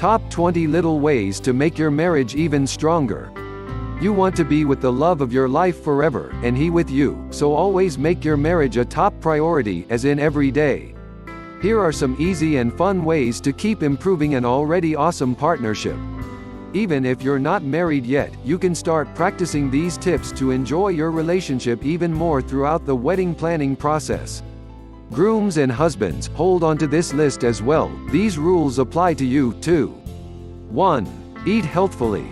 Top 20 little ways to make your marriage even stronger. You want to be with the love of your life forever, and he with you, so always make your marriage a top priority, as in every day. Here are some easy and fun ways to keep improving an already awesome partnership. Even if you're not married yet, you can start practicing these tips to enjoy your relationship even more throughout the wedding planning process. Grooms and husbands, hold on to this list as well, these rules apply to you too. 1. Eat healthfully.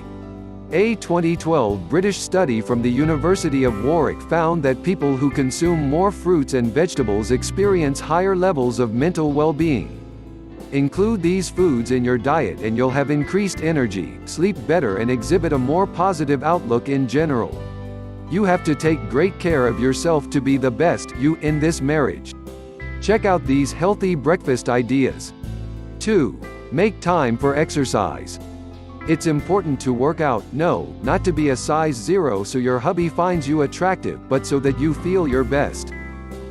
A 2012 British study from the University of Warwick found that people who consume more fruits and vegetables experience higher levels of mental well-being. Include these foods in your diet and you'll have increased energy, sleep better and exhibit a more positive outlook in general. You have to take great care of yourself to be the best you in this marriage. Check out these healthy breakfast ideas. 2. Make time for exercise. It's important to work out, no, not to be a size 0 so your hubby finds you attractive, but so that you feel your best.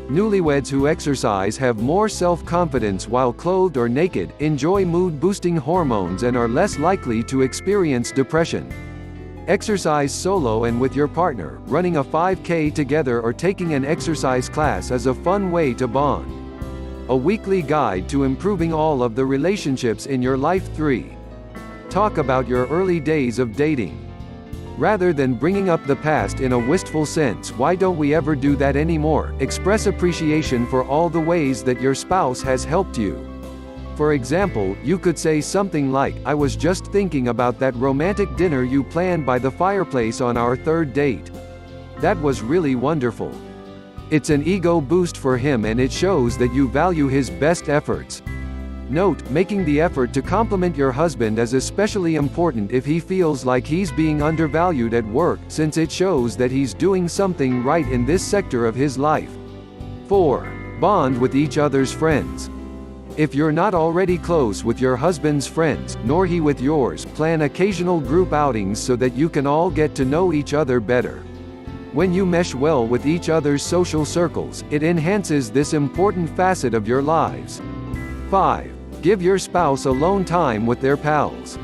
Newlyweds who exercise have more self-confidence while clothed or naked, enjoy mood-boosting hormones and are less likely to experience depression. Exercise solo and with your partner, running a 5K together or taking an exercise class is a fun way to bond. A weekly guide to improving all of the relationships in your life. 3. Talk about your early days of dating. Rather than bringing up the past in a wistful sense, why don't we ever do that anymore? Express appreciation for all the ways that your spouse has helped you. For example, you could say something like, "I was just thinking about that romantic dinner you planned by the fireplace on our third date. That was really wonderful." It's an ego boost for him and it shows that you value his best efforts. Note, making the effort to compliment your husband is especially important if he feels like he's being undervalued at work, since it shows that he's doing something right in this sector of his life. 4. Bond with each other's friends. If you're not already close with your husband's friends, nor he with yours, plan occasional group outings so that you can all get to know each other better. When you mesh well with each other's social circles, it enhances this important facet of your lives. 5. Give your spouse alone time with their pals.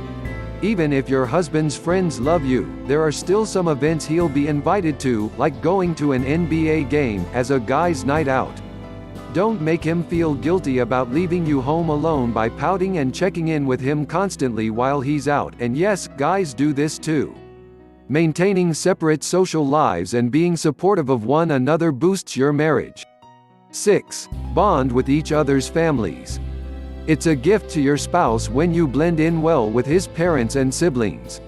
Even if your husband's friends love you, there are still some events he'll be invited to, like going to an NBA game, as a guy's night out. Don't make him feel guilty about leaving you home alone by pouting and checking in with him constantly while he's out, and yes, guys do this too. Maintaining separate social lives and being supportive of one another boosts your marriage. 6. Bond with each other's families. It's a gift to your spouse when you blend in well with his parents and siblings.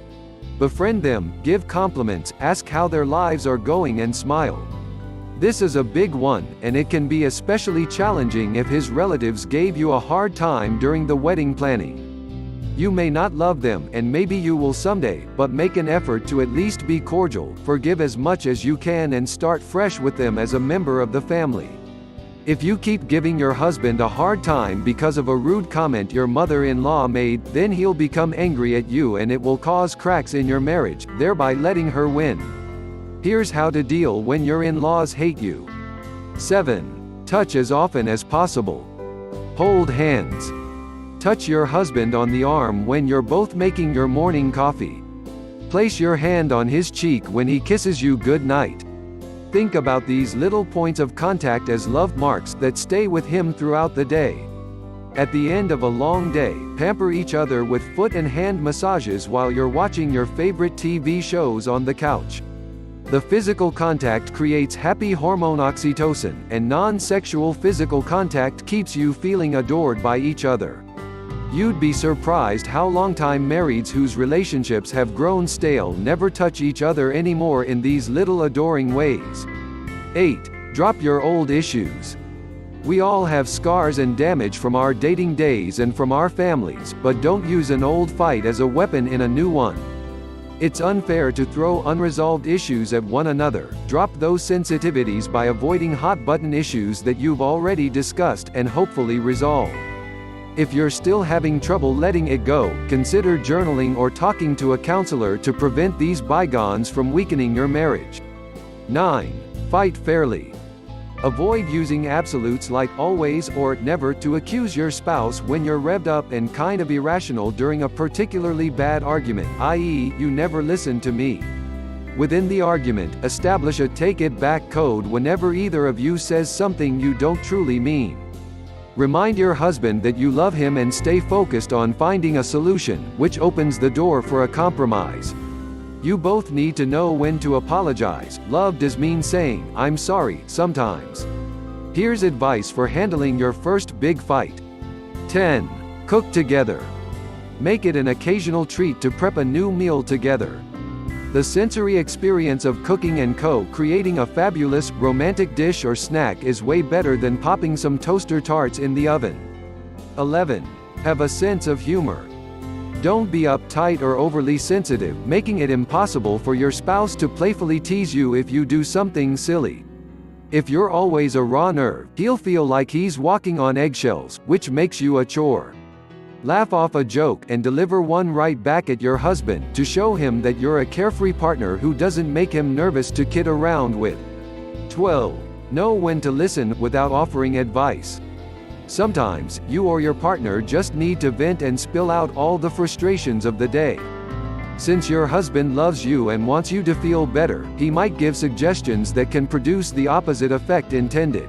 Befriend them, give compliments, ask how their lives are going and smile. This is a big one, and it can be especially challenging if his relatives gave you a hard time during the wedding planning. You may not love them, and maybe you will someday, but make an effort to at least be cordial, forgive as much as you can and start fresh with them as a member of the family. If you keep giving your husband a hard time because of a rude comment your mother-in-law made, then he'll become angry at you and it will cause cracks in your marriage, thereby letting her win. Here's how to deal when your in-laws hate you. 7. Touch as often as possible. Hold hands. Touch your husband on the arm when you're both making your morning coffee. Place your hand on his cheek when he kisses you good night. Think about these little points of contact as love marks that stay with him throughout the day. At the end of a long day, pamper each other with foot and hand massages while you're watching your favorite TV shows on the couch. The physical contact creates happy hormone oxytocin, and non-sexual physical contact keeps you feeling adored by each other. You'd be surprised how long-time marrieds whose relationships have grown stale never touch each other anymore in these little adoring ways. 8. Drop your old issues. We all have scars and damage from our dating days and from our families, but don't use an old fight as a weapon in a new one. It's unfair to throw unresolved issues at one another. Drop those sensitivities by avoiding hot-button issues that you've already discussed and hopefully resolved. If you're still having trouble letting it go, consider journaling or talking to a counselor to prevent these bygones from weakening your marriage. 9. Fight fairly. Avoid using absolutes like always or never to accuse your spouse when you're revved up and kind of irrational during a particularly bad argument, i.e., you never listen to me. Within the argument, establish a take-it-back code whenever either of you says something you don't truly mean. Remind your husband that you love him and stay focused on finding a solution, which opens the door for a compromise. You both need to know when to apologize. Love does mean saying, "I'm sorry," sometimes. Here's advice for handling your first big fight. 10. Cook together. Make it an occasional treat to prep a new meal together. The sensory experience of cooking and co-creating a fabulous, romantic dish or snack is way better than popping some toaster tarts in the oven. 11. Have a sense of humor. Don't be uptight or overly sensitive, making it impossible for your spouse to playfully tease you if you do something silly. If you're always a raw nerve, he'll feel like he's walking on eggshells, which makes you a chore. Laugh off a joke and deliver one right back at your husband to show him that you're a carefree partner who doesn't make him nervous to kid around with. 12. Know when to listen without offering advice. Sometimes, you or your partner just need to vent and spill out all the frustrations of the day. Since your husband loves you and wants you to feel better, he might give suggestions that can produce the opposite effect intended.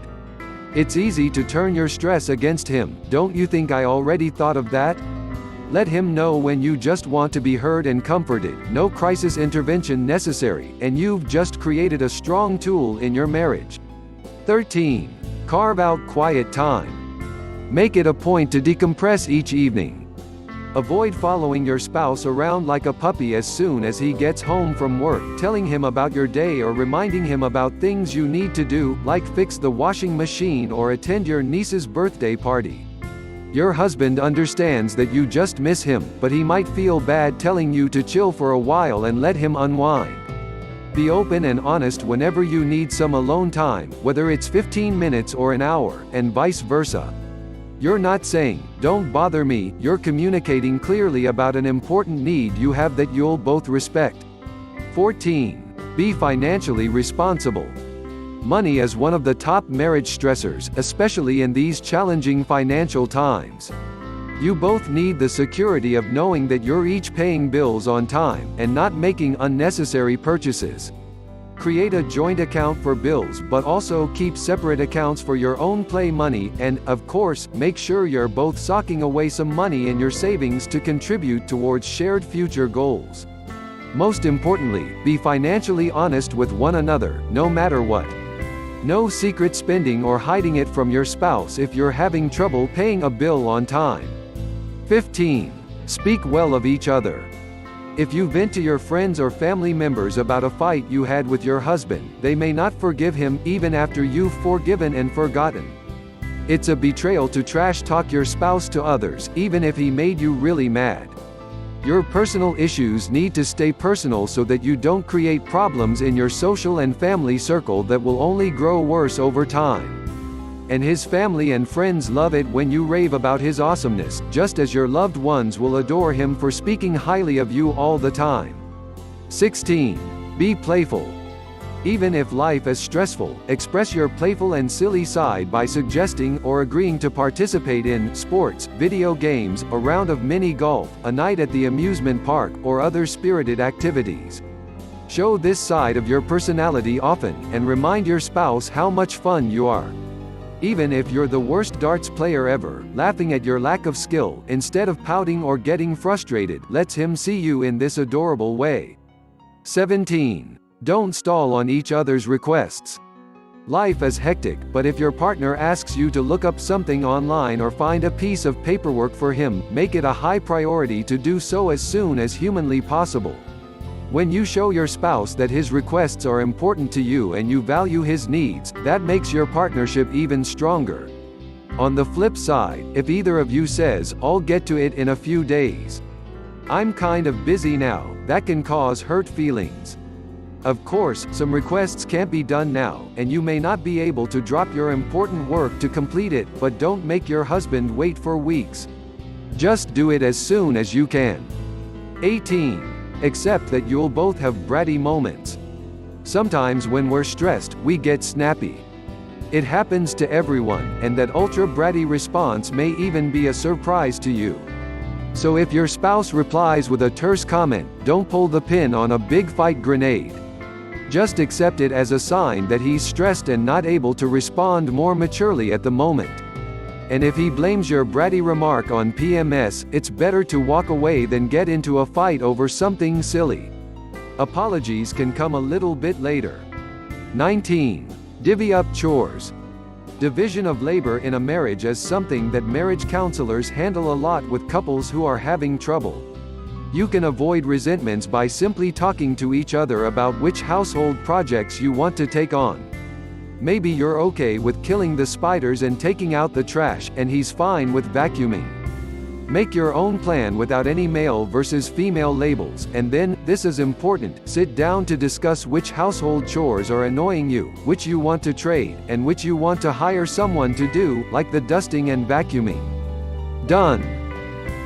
It's easy to turn your stress against him. Don't you think I already thought of that? Let him know when you just want to be heard and comforted, no crisis intervention necessary, and you've just created a strong tool in your marriage. 13. Carve out quiet time. Make it a point to decompress each evening. Avoid following your spouse around like a puppy as soon as he gets home from work, telling him about your day or reminding him about things you need to do, like fix the washing machine or attend your niece's birthday party. Your husband understands that you just miss him, but he might feel bad telling you to chill for a while and let him unwind. Be open and honest whenever you need some alone time, whether it's 15 minutes or an hour, and vice versa. You're not saying, "Don't bother me," you're communicating clearly about an important need you have that you'll both respect. 14. Be financially responsible. Money is one of the top marriage stressors, especially in these challenging financial times. You both need the security of knowing that you're each paying bills on time, and not making unnecessary purchases. Create a joint account for bills but also keep separate accounts for your own play money and, of course, make sure you're both socking away some money in your savings to contribute towards shared future goals. Most importantly, be financially honest with one another, no matter what. No secret spending or hiding it from your spouse if you're having trouble paying a bill on time. 15. Speak well of each other. If you vent to your friends or family members about a fight you had with your husband, they may not forgive him even after you've forgiven and forgotten. It's a betrayal to trash talk your spouse to others, even if he made you really mad. Your personal issues need to stay personal so that you don't create problems in your social and family circle that will only grow worse over time. And his family and friends love it when you rave about his awesomeness, just as your loved ones will adore him for speaking highly of you all the time. 16. Be playful. Even if life is stressful, express your playful and silly side by suggesting or agreeing to participate in sports, video games, a round of mini golf, a night at the amusement park, or other spirited activities. Show this side of your personality often, and remind your spouse how much fun you are. Even if you're the worst darts player ever, laughing at your lack of skill, instead of pouting or getting frustrated, lets him see you in this adorable way. 17. Don't stall on each other's requests. Life is hectic, but if your partner asks you to look up something online or find a piece of paperwork for him, make it a high priority to do so as soon as humanly possible. When you show your spouse that his requests are important to you and you value his needs, that makes your partnership even stronger. On the flip side, if either of you says, "I'll get to it in a few days," "I'm kind of busy now," that can cause hurt feelings. Of course, some requests can't be done now, and you may not be able to drop your important work to complete it, but don't make your husband wait for weeks. Just do it as soon as you can. 18. Accept that you'll both have bratty moments. Sometimes when we're stressed, we get snappy. It happens to everyone, and that ultra bratty response may even be a surprise to you. So if your spouse replies with a terse comment, don't pull the pin on a big fight grenade. Just accept it as a sign that he's stressed and not able to respond more maturely at the moment. And if he blames your bratty remark on PMS, it's better to walk away than get into a fight over something silly. Apologies can come a little bit later. 19. Divvy up chores. Division of labor in a marriage is something that marriage counselors handle a lot with couples who are having trouble. You can avoid resentments by simply talking to each other about which household projects you want to take on. Maybe you're okay with killing the spiders and taking out the trash, and he's fine with vacuuming. Make your own plan without any male versus female labels, and then, this is important, sit down to discuss which household chores are annoying you, which you want to trade, and which you want to hire someone to do, like the dusting and vacuuming. Done.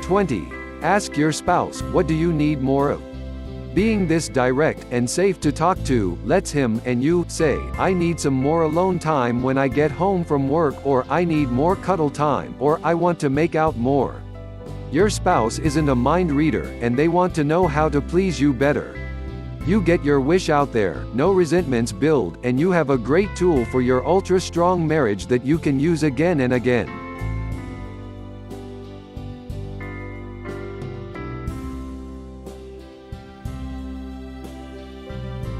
20. Ask your spouse, what do you need more of? Being this direct and safe to talk to lets him and you say, I need some more alone time when I get home from work, or I need more cuddle time, or I want to make out more. Your spouse isn't a mind reader, and they want to know how to please you better. You get your wish out there, no resentments build, and you have a great tool for your ultra-strong marriage that you can use again and again.